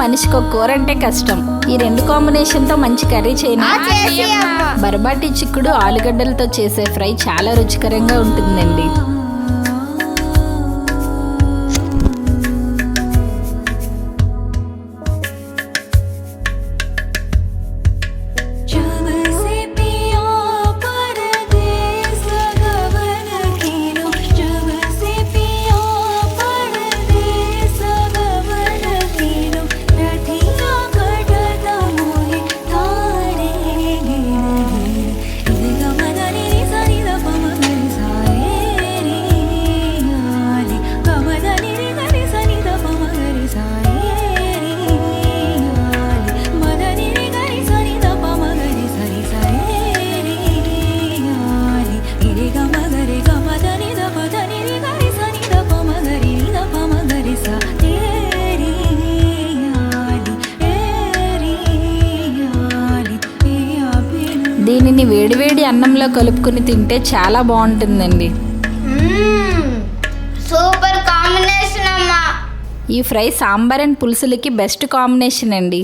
మనిషికి ఒక కూర అంటే కష్టం. ఈ రెండు కాంబినేషన్ తో మంచి కర్రీ చేయను. బర్బాటి చిక్కుడు ఆలుగడ్డలతో చేసే ఫ్రై చాలా రుచికరంగా ఉంటుందండి. దీనిని వేడివేడి అన్నంలో కలుపుకుని తింటే చాలా బాగుంటుందండి. సూపర్ కాంబినేషన్ అమ్మా. ఈ ఫ్రై సాంబార్ అండ్ పులుసులకి బెస్ట్ కాంబినేషన్ అండి.